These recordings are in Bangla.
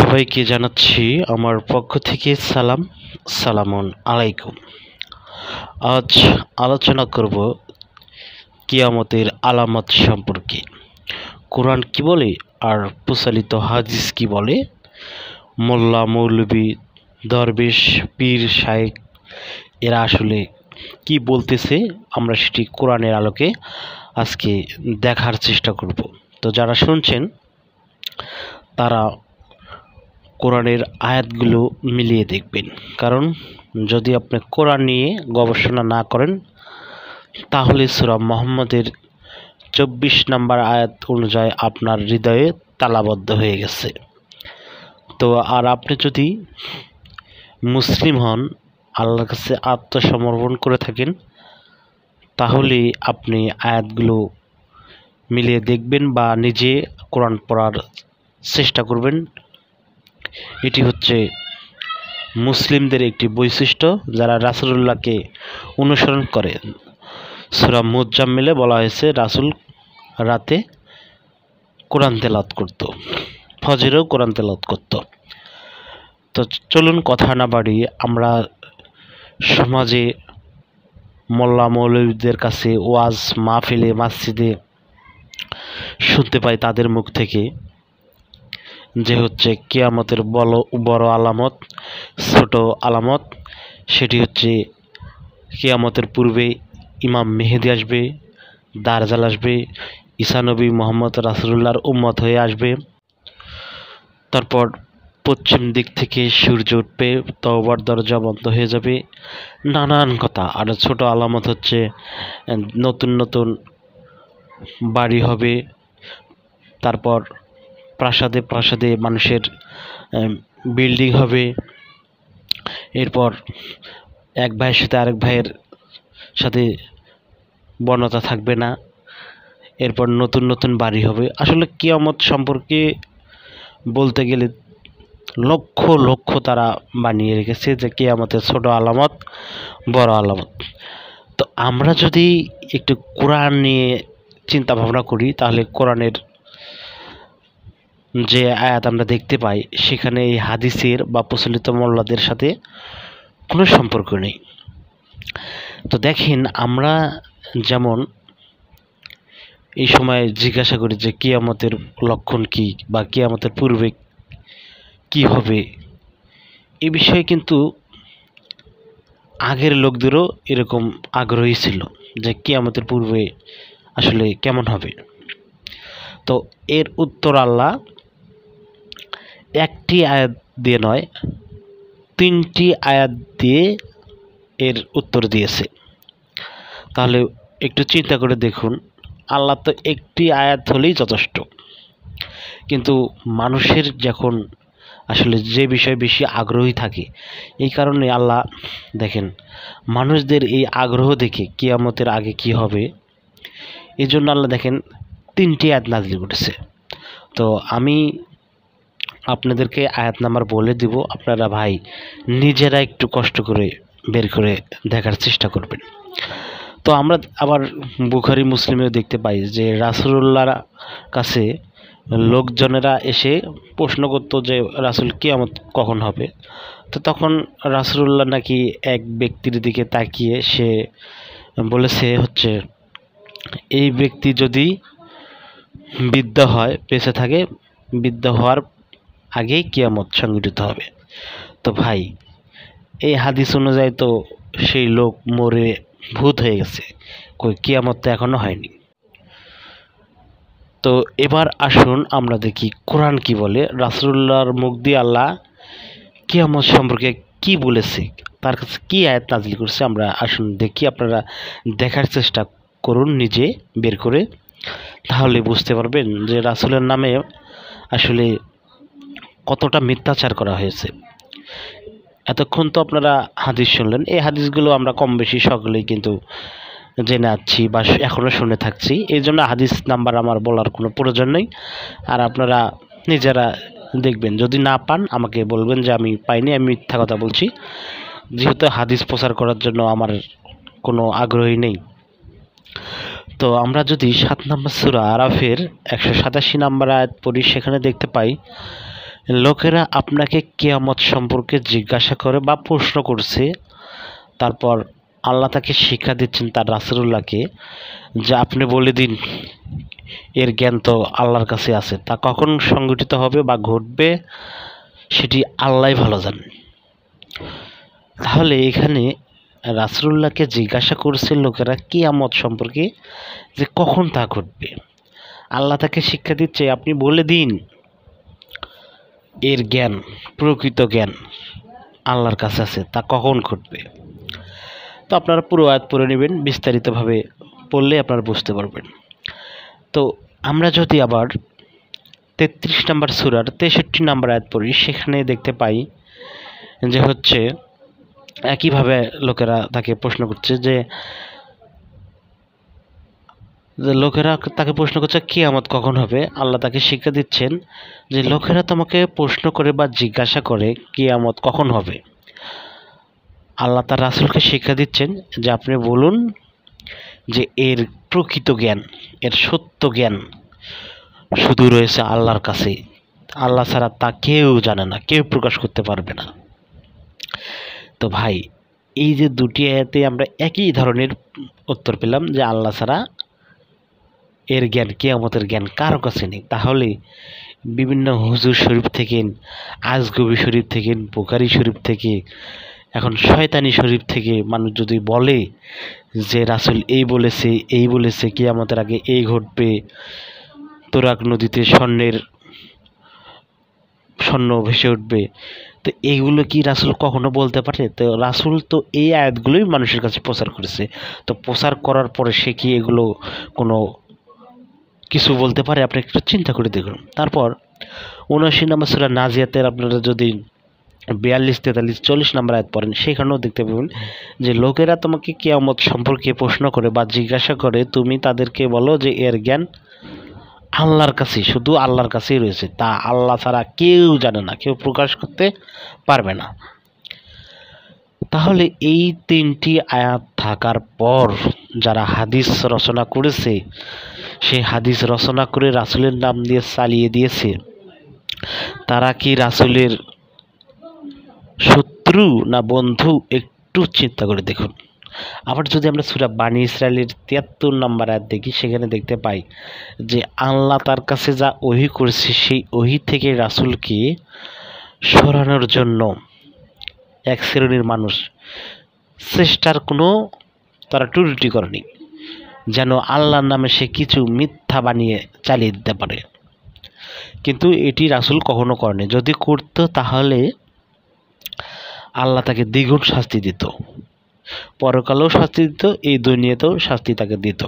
সবাইকে জানাচ্ছি আমার পক্ষ থেকে সালাম। সালামুন আলাইকুম। আজ আলোচনা করব কিয়ামতের আলামত সম্পর্কে। কোরআন কি বলে আর প্রচলিত হাদিস কি বলে, মোল্লা মৌলবী দরবেশ পীর শায়েখ এরা আসলে কি বলতেছে, আমরা সেটি কোরআনের আলোকে আজকে দেখার চেষ্টা করব। তো যারা শুনছেন তারা কোরআনের আয়াতগুলো মিলিয়ে দেখবেন, কারণ যদি আপনি কোরআন নিয়ে গবেষণা না করেন তাহলে সূরা মুহাম্মদের 24 নম্বর আয়াত অনুযায়ী আপনার হৃদয়ে তালাবদ্ধ হয়ে গেছে। তো আর আপনি যদি মুসলিম হন, আল্লাহর কাছে আত্মসমর্পণ করে থাকেন, তাহলে আপনি আয়াতগুলো মিলিয়ে দেখবেন বা নিজে কোরআন পড়ার চেষ্টা করবেন। এটি হচ্ছে মুসলিমদের একটি বৈশিষ্ট্য, যারা রাসূলুল্লাহকে অনুসরণ করে। সূরা মুজাম্মিলে বলা হয়েছে রাসূল রাতে কোরআন তেলাওয়াত করত, ফজরেও কোরআন তেলাওয়াত করত। তো চলুন কথা না বাড়িয়ে আমরা সমাজে মোল্লা মৌলবীদের কাছে ওয়াজ মাহফিলে মসজিদে শুনতে পাই তাদের মুখ থেকে যে হচ্ছে কিয়ামতের বড় আলামত, ছোট আলামত, সেটি হচ্ছে কিয়ামতের পূর্বে ইমাম মেহেদী আসবে, দাজ্জাল আসবে, ঈসা নবী মুহাম্মদ রাসূলুল্লাহর উম্মত হয়ে আসবে, তারপর পশ্চিম দিক থেকে সূর্য উঠবে, তওবার দরজা বন্ধ হয়ে যাবে, নানান কথা। আর ছোট আলামত হচ্ছে নতুন নতুন বাড়ি হবে, তারপর প্রাসাদে প্রাসাদে মানুষের বিল্ডিং হবে, এরপর এক ভাইয়ের সাথে আরেক ভাইয়ের সাথে বর্ণতা থাকবে না, এরপর নতুন নতুন বাড়ি হবে। আসলে কিয়ামত সম্পর্কে বলতে গেলে লক্ষ লক্ষ তারা বানিয়ে রেখেছে যে কিয়ামতের ছোট আলামত, বড় আলামত। তো আমরা যদি একটু কোরআন নিয়ে চিন্তা ভাবনা করি, তাহলে কোরআনের যে আয়াত আমরা দেখতে পাই সেখানে এই হাদিসের বা প্রচলিত মোল্লাদের সাথে কোনো সম্পর্ক নেই। তো দেখেন, আমরা যেমন এই সময় জিজ্ঞাসা করি যে কিয়ামতের লক্ষণ কি বা কিয়ামতের পূর্বে কি হবে, এ বিষয়ে কিন্তু আগের লোকদেরও এরকম আগ্রহী ছিল যে কিয়ামতের পূর্বে আসলে কেমন হবে। তো এর উত্তর আল্লাহ একটি আয়াত দিয়ে নয়, 3টি আয়াত দিয়ে এর উত্তর দিয়েছে। তাহলে একটু চিন্তা করে দেখুন, আল্লাহ তো একটি আয়াত হলেই যথেষ্ট, কিন্তু মানুষের যখন আসলে যে বিষয়ে বেশি আগ্রহী থাকে, এই কারণে আল্লাহ দেখেন মানুষদের এই আগ্রহ দেখে কিয়ামতের আগে কি হবে, এই জন্য আল্লাহ দেখেন 3টি আয়াত নাযিল করেছে। তো আমি আপনাদেরকে আয়াত নাম্বার বলে দিব, আপনারা ভাই নিজেরা একটু কষ্ট করে বের করে দেখার চেষ্টা করবেন। তো আমরা আবার বুখারী মুসলিমেও দেখতে পাই যে রাসূলুল্লাহর কাছে লোকজনেরা এসে প্রশ্ন করতো যে রাসূল কিয়ামত কখন হবে। তো তখন রাসূলুল্লাহ নাকি এক ব্যক্তির দিকে তাকিয়ে সে বলেছে হচ্ছে, এই ব্যক্তি যদি বৃদ্ধ হয়, বেঁচে থাকে, বৃদ্ধ হওয়ার আগেই কিয়ামত সংঘটিত হবে। তো ভাই এই হাদিস অনুযায়ী তো সেই লোক মরে ভূত হয়ে গেছে, কই কিয়ামত তো এখনো হয়নি। তো এবার আসুন আমরা দেখি কোরআন কি বলে, রাসূলুল্লাহর মুখ দিয়ে আল্লাহ কিয়ামত সম্পর্কে কি বলেছে, তার কাছে কি আয়াত নাযিল করেছে। আমরা আসুন দেখি, আপনারা দেখার চেষ্টা করুন নিজে বের করে, তাহলে বুঝতে পারবেন যে রাসূলের নামে আসলে কতটা মিথ্যাচার করা হয়েছে। এতক্ষণ তো আপনারা হাদিস শুনলেন, এই হাদিসগুলো আমরা কম বেশি সকলেই কিন্তু জেনে আছি বা এখনও শুনে থাকছি, এই জন্য হাদিস নাম্বার আমার বলার কোনো প্রয়োজন নেই। আর আপনারা নিজেরা দেখবেন, যদি না পান আমাকে বলবেন যে আমি পাইনি, আমি মিথ্যা কথা বলছি, যেহেতু হাদিস প্রচার করার জন্য আমার কোনো আগ্রহী নেই। তো আমরা যদি 7 নম্বর সূরা আরাফের 187 নম্বর আয়াত পড়ি, সেখানে দেখতে পাই লোকেরা আপনাকে কিয়ামত সম্পর্কে জিজ্ঞাসা করে বা প্রশ্ন করছে, তারপর আল্লাহ তাকে শিক্ষা দিচ্ছেন তার রাসূলুল্লাহকে যে আপনি বলে দিন এর জ্ঞান তো আল্লাহর কাছে আছে, তা কখন সংঘটিত হবে বা ঘটবে সেটি আল্লাহই ভালো জানেন। তাহলে এখানে রাসূলুল্লাহকে জিজ্ঞাসা করছে লোকেরা কিয়ামত সম্পর্কে যে কখন তা ঘটবে। আল্লাহ তাকে শিক্ষা দিচ্ছে আপনি বলে দিন এর জ্ঞান, প্রকৃত জ্ঞান আল্লাহর কাছে আছে, তা কখন ঘটবে। তো আপনারা পুরো আয়াত পড়ে নেবেন, বিস্তারিতভাবে পড়লে আপনারা বুঝতে পারবেন। তো আমরা যদি আবার 33 নম্বর সূরার 63 নম্বর আয়াত পড়ি, সেখানে দেখতে পাই যে হচ্ছে একইভাবে লোকেরা তাকে প্রশ্ন করছে যে লোকেরা তাকে প্রশ্ন করছে কিয়ামত কখন হবে। আল্লাহ তাকে শিক্ষা দিচ্ছেন যে লোকেরা তোমাকে প্রশ্ন করে বা জিজ্ঞাসা করে কিয়ামত কখন হবে। আল্লাহ তার রাসূলকে শিক্ষা দিচ্ছেন যে আপনি বলুন যে এর প্রকৃত জ্ঞান, এর সত্য জ্ঞান শুধু রয়েছে আল্লাহর কাছে, আল্লাহ ছাড়া তা কেউ জানে না, কেউ প্রকাশ করতে পারবে না। তো ভাই, এই যে দুটি আয়াতে আমরা একই ধরনের উত্তর পেলাম যে আল্লাহ ছাড়া এর জ্ঞান, কিয়ামতের জ্ঞান কারো কাছে নেই। তাহলে বিভিন্ন হুজুর শরীফ থেকে, আজগবি শরীফ থেকে, বুখারী শরীফ থেকে, এখন শয়তানি শরীফ থেকে মানুষ যদি বলে যে রাসূল এই বলেছে কিয়ামতের আগে এই ঘটবে, তুরাগ নদীতে স্বর্ণ ভেসে উঠবে, তো এইগুলো কি রাসূল কখনো বলতে পারে? তো রাসূল তো এই আয়াতগুলোই মানুষের কাছে প্রচার করেছে। তো প্রচার করার পরে সে কি এগুলো কোনো কিছু বলতে পারে? আপনি একটু চিন্তা করে দেখুন। তারপর ৭৯ নম্বর সূরা নাজিয়াতের আপনারা যদি ৪২, ৪৩, ৪০ নম্বর আয়াত পড়েন, সেখানেও দেখতে পাবেন যে লোকেরা তোমাকে কিয়ামত সম্পর্কে প্রশ্ন করে বা জিজ্ঞাসা করে, তুমি তাদেরকে বলো যে এর জ্ঞান আল্লাহর কাছেই, শুধু আল্লাহর কাছেই রয়েছে, তা আল্লাহ ছাড়া কেউ জানে না, কেউ প্রকাশ করতে পারবে না। তাহলে এই ৩টি আয়াত থাকার পর যারা হাদিস রচনা করেছে, সেই হাদিস রচনা করে রাসূলের নাম দিয়ে চালিয়ে দিয়েছে, তারা কি রাসূলের শত্রু না বন্ধু? একটু চিন্তা করে দেখুন। আবার যদি আমরা সূরা বানী ইসরাঈলের ৭৩ নম্বর আয়াত দেখি, সেখানে দেখতে পাই যে আল্লাহ তার কাছে যা ওহী করেছে সেই ওহী থেকে রাসূলকে সরানোর জন্য এক শ্রেণীর মানুষ চেষ্টার কোনো তারা ত্রুটি করেনি, যেন আল্লাহর নামে সে কিছু মিথ্যা বানিয়ে চালিয়ে দিতে পারে। কিন্তু এটি রাসূল কখনো করেনি। যদি করত তাহলে আল্লাহ তাকে দ্বিগুণ শাস্তি দিত, পরকালেও শাস্তি দিত, এই দুনিয়াতেও শাস্তি তাকে দিত।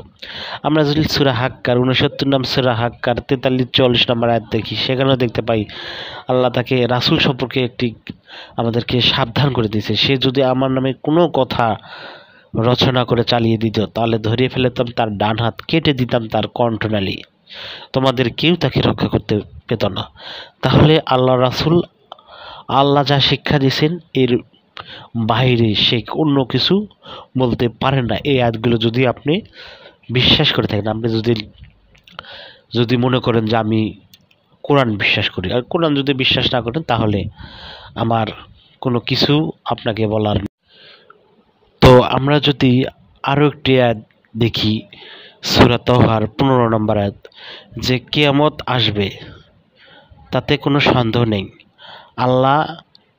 আমরা যদি সূরা হাক্কার ৬৯ নম্বর সূরা হাক্কার ৪৩, ৪০ নম্বর আয়াত দেখি, সেখানেও দেখতে পাই আল্লাহ তাকে রাসূল সম্পর্কে আমাদেরকে সাবধান করে দিয়েছে, সে যদি আমার নামে কোনো কথা রচনা করে চালিয়ে দিত তাহলে ধরিয়ে ফেলতাম তার ডান হাত, কেটে দিতাম তার কণ্ঠনালী, তোমাদের কেউ তাকে রক্ষা করতে পেত না। তাহলে আল্লাহ রাসূল আল্লাহ যা শিক্ষা দিয়েছেন এর বাইরে সে অন্য কিছু বলতে পারেন না। এই আয়াতগুলো যদি আপনি বিশ্বাস করে থাকেন, আপনি যদি মনে করেন যে আমি কোরআন বিশ্বাস করি, আর কোরআন যদি বিশ্বাস না করেন তাহলে আমার কোনো কিছু আপনাকে বলার। তো আমরা যদি আরও একটি আয়াত দেখি, সূরা তাহার ১৫ নম্বর আয়াত, যে কিয়ামত আসবে তাতে কোনো সন্দেহ নেই, আল্লাহ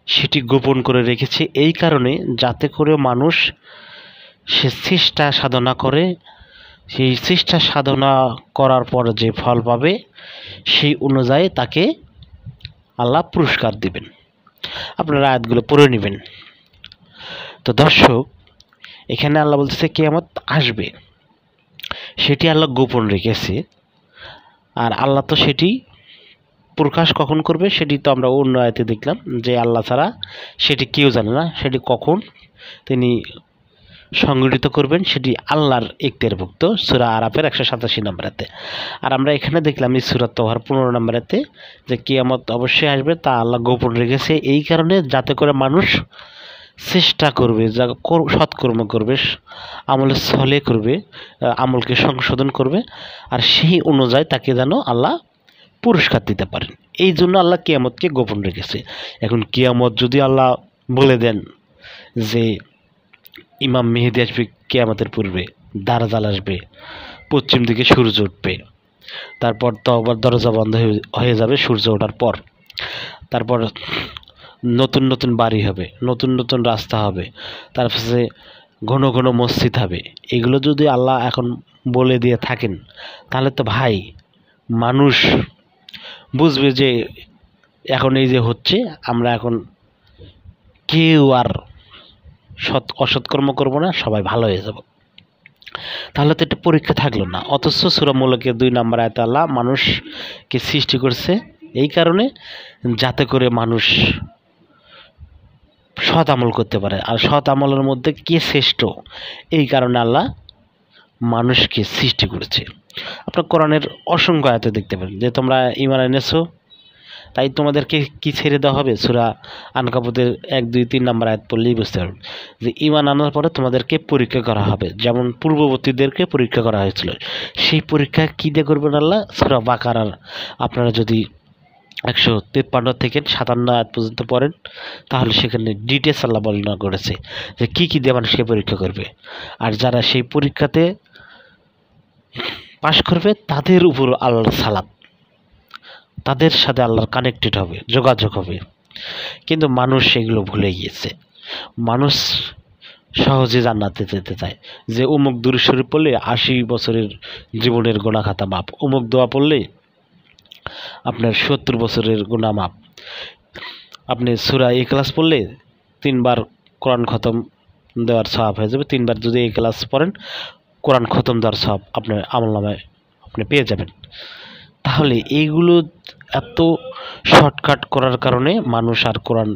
সেটি গোপন করে রেখেছে এই কারণে যাতে করে মানুষ সে চেষ্টা সাধনা করে, সেই চেষ্টা সাধনা করার পর যে ফল পাবে সেই অনুযায়ী তাকে আল্লাহ পুরস্কার দিবেন। আপনারা আয়াতগুলো পড়ে নেবেন। তো দর্শক, এখানে আল্লাহ বলতেছে কিয়ামত আসবে, সেটি আল্লাহ গোপন রেখেছে, আর আল্লাহ তো সেটি প্রকাশ কখন করবে সেটি তো আমরা অন্য আয়াতে দেখলাম যে আল্লাহ ছাড়া সেটি কেউ জানে না, সেটি কখন তিনি সংগঠিত করবেন সেটি আল্লাহর ইখতিয়ারভুক্ত, সূরা আরাফের ১৮৭ নম্বর আয়াতে। আর আমরা এখানে দেখলাম এই সূরা তাহার ১৫ নম্বর আয়াতে যে কিয়ামত অবশ্যই আসবে, তা আল্লাহ গোপন রেখেছে এই কারণে যাতে করে মানুষ চেষ্টা করবে, যা সৎকর্ম করবে, আমলে সলে করবে, আমলকে সংশোধন করবে, আর সেই অনুযায়ী তাকে যেন আল্লাহ পুরস্কার দিতে পারেন। এই জন্য আল্লাহ কিয়ামতকে গোপন রেখেছে। এখন কিয়ামত যদি আল্লাহ বলে দেন যে ইমাম মেহেদী আসবে কিয়ামতের পূর্বে, দাজ্জাল আসবে, পশ্চিম দিকে সূর্য উঠবে, তারপর তওবার দরজা বন্ধ হয়ে যাবে সূর্য ওঠার পর, তারপর নতুন নতুন বাড়ি হবে, নতুন নতুন রাস্তা হবে, তারপরে ঘন ঘন মসজিদ হবে, এগুলো যদি আল্লাহ এখন বলে দিয়ে থাকেন তাহলে তো ভাই মানুষ বুঝবে যে এখন এই যে হচ্ছে, আমরা এখন কেউ আর অসৎকর্ম করবো না, সবাই ভালো হয়ে যাব। তাহলে তো একটা পরীক্ষা থাকলো না। অথচ সূরা মুলকের 2 নম্বর আয়াতে আল্লাহ মানুষকে সৃষ্টি করছে এই কারণে যাতে করে মানুষ সৎ আমল করতে পারে। আর সৎ আমলের মধ্যে কে শ্রেষ্ঠ, এই কারণে আল্লাহ মানুষকে সৃষ্টি করেছে। আপনার কোরআনের অসংখ্য আয়াতে দেখতে পাবেন যে তোমরা ঈমান এনেছো তাই তোমাদেরকে কি ছেড়ে দেওয়া হবে। সূরা আনকাবুতের 1, 2, 3 নম্বর আয়াত পড়লেই বুঝতে পারবেন যে ঈমান আনার পরে তোমাদেরকে পরীক্ষা করা হবে, যেমন পূর্ববর্তীদেরকে পরীক্ষা করা হয়েছিল। সেই পরীক্ষা কী দিয়ে করবেন আল্লাহ সূরা বাকারার আপনারা যদি 153 থেকে 57 আয়াত পর্যন্ত পড়েন তাহলে সেখানে ডিটেলস আল্লাহ বর্ণনা করেছে যে কী কী দিয়ে মানুষকে পরীক্ষা করবে। আর যারা সেই পরীক্ষাতে পাশ করবে তাদের উপর আল্লাহর সালাত, তাদের সাথে আল্লাহর কানেক্টেড হবে, যোগাযোগ হবে। কিন্তু মানুষ সেগুলো ভুলে গিয়েছে। মানুষ সহজে জান্নাতে যেতে চায় যে অমুক দুরূদ শরীফ পড়লে 80 বছরের জীবনের গুনাহ খাতা মাপ, অমুক দোয়া পড়লে আপনার 70 বছরের গুনাহ মাপ, আপনি সূরা ইখলাস পড়লে 3 বার কোরআন খতম দেওয়ার সওয়াব হয়ে যাবে। 3 বার যদি ইখলাস পড়েন কোরআন খতম দেওয়ার সওয়াব আপনার আমলনামায় আপনি পেয়ে যাবেন। তাহলে এইগুলো এত শর্টকাট করার কারণে মানুষ আর কোরআন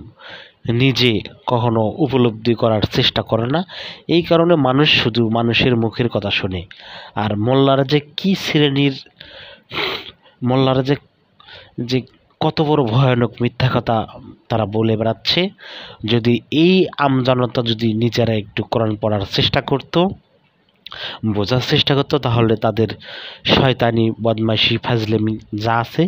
নিজে কখনো উপলব্ধি করার চেষ্টা করে না। এই কারণে মানুষ শুধু মানুষের মুখের কথা শোনে। আর মোল্লারা যে কী শ্রেণীর, মোল্লারা যে যে কত বড় ভয়ানক মিথ্যা কথা তারা বলে বেড়াচ্ছে। যদি এই আমজনতা যদি নিজেরা একটু কোরআন পড়ার চেষ্টা করতো, বোঝার চেষ্টা করতো, তাহলে তাদের শয়তানি বদমাইশি ফাজলামি যা আছে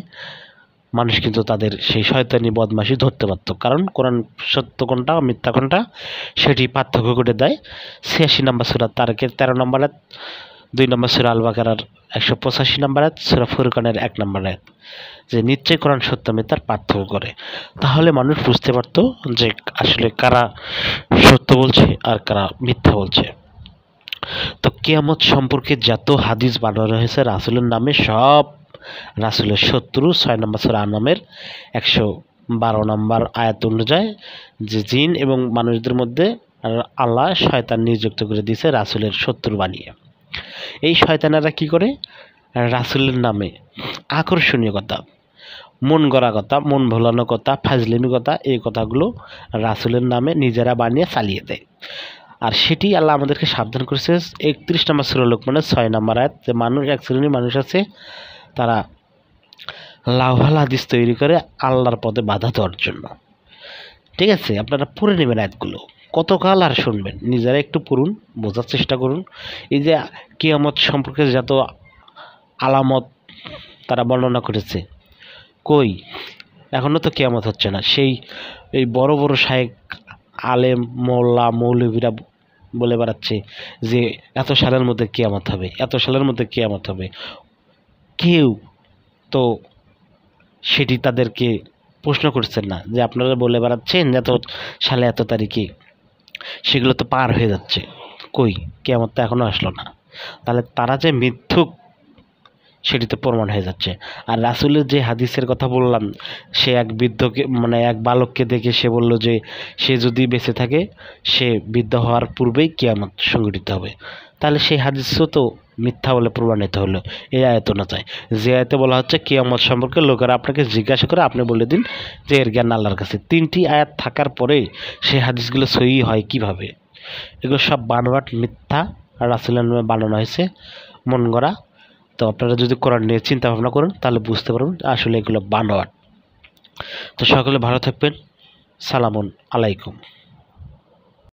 মানুষ কিন্তু তাদের সেই শয়তানি বদমাইশি ধরতে পারতো। কারণ কোরআন সত্য কোনটা মিথ্যা কোনটা সেটি পার্থক্য করে দেয়। 86 নম্বর সূরা তারকের 13 নম্বর আয়াত, 2 নম্বর সূরা আল বাকারার 185 নম্বর আয়াত, সূরা ফুরকানের 1 নম্বর আয়াত, যে নিশ্চয়ই কোরআন সত্য মিথ্যার পার্থক্য করে। তাহলে মানুষ বুঝতে পারতো যে আসলে কারা সত্য বলছে আর কারা মিথ্যা বলছে। তো কিয়ামত সম্পর্কে যত হাদিস বানানো হয়েছে রাসূলের নামে, সব রাসূলের শত্রু। 6 নম্বর সূরা আনামের 112 নম্বর আয়াত অনুযায়ী যে জিন এবং মানুষদের মধ্যে আল্লাহ শয়তান নিযুক্ত করে দিয়েছে রাসূলের শত্রু বানিয়ে। এই শয়তানেরা কি করে, রাসূলের নামে আকর্ষণীয় কথা, মন গড়া কথা, মন ভোলানো কথা, ফাজলামি কথা, এই কথাগুলো রাসূলের নামে নিজেরা বানিয়ে চালিয়ে দেয়। আর সেটি আল্লাহ আমাদেরকে সাবধান করেছে 31 নম্বর সূরা লোকমানের 6 নম্বর আয়াত, যে মানুষ এক শ্রেণীর মানুষ আছে তারা লাওহাল হাদিস তৈরি করে আল্লাহর পথে বাধা দেওয়ার জন্য। ঠিক আছে, আপনারা পড়ে নেবেন আয়াতগুলো, কতকাল আর শুনবেন, নিজেরা একটু পড়ুন, বোঝার চেষ্টা করুন। এই যে কিয়ামত সম্পর্কে যত আলামত তারা বর্ণনা করেছে, কই এখনও তো কিয়ামত হচ্ছে না। সেই এই বড় বড় শায়েখ আলেম মোল্লা মৌলবীরা বলে বেড়াচ্ছে যে এত সালের মধ্যে কিয়ামত হবে, এত সালের মধ্যে কিয়ামত হবে। কেউ তো সেটি তাদেরকে প্রশ্ন করছেন না যে আপনারা বলে বেড়াচ্ছেন এত সালে এত তারিখে, সেগুলো তো পার হয়ে যাচ্ছে, কই কিয়ামত তো এখনও আসলো না। তাহলে তারা যে মিথ্যুক সেটি তো প্রমাণ হয়ে যাচ্ছে। আর রাসূলের যে হাদিসের কথা বললাম, সে এক বৃদ্ধকে এক বালককে দেখে সে বলল যে সে যদি বেঁচে থাকে সে বৃদ্ধ হওয়ার পূর্বেই কিয়ামত সংঘটিত হবে। তাহলে সেই হাদিসও তো মিথ্যা বলে প্রমাণিত হলো এই আয়াত অনুযায়ী। যে আয়াতে বলা হচ্ছে কিয়ামত সম্পর্কে লোকেরা আপনাকে জিজ্ঞাসা করে আপনি বলে দিন যে এর জ্ঞান আল্লাহর কাছে। 3টি আয়াত থাকার পরে সেই হাদিসগুলো সহিহ হয় কিভাবে? এগুলো সব বানোয়াট, মিথ্যা, রাসূলের নামে বানানো হয়েছে, মন গড়া। তো আপনারা যদি কোরআন নিয়ে চিন্তা ভাবনা করেন তাহলে বুঝতে পারবেন আসলে এগুলো বানোয়াট। তো সকলে ভালো থাকবেন। সালামুন আলাইকুম।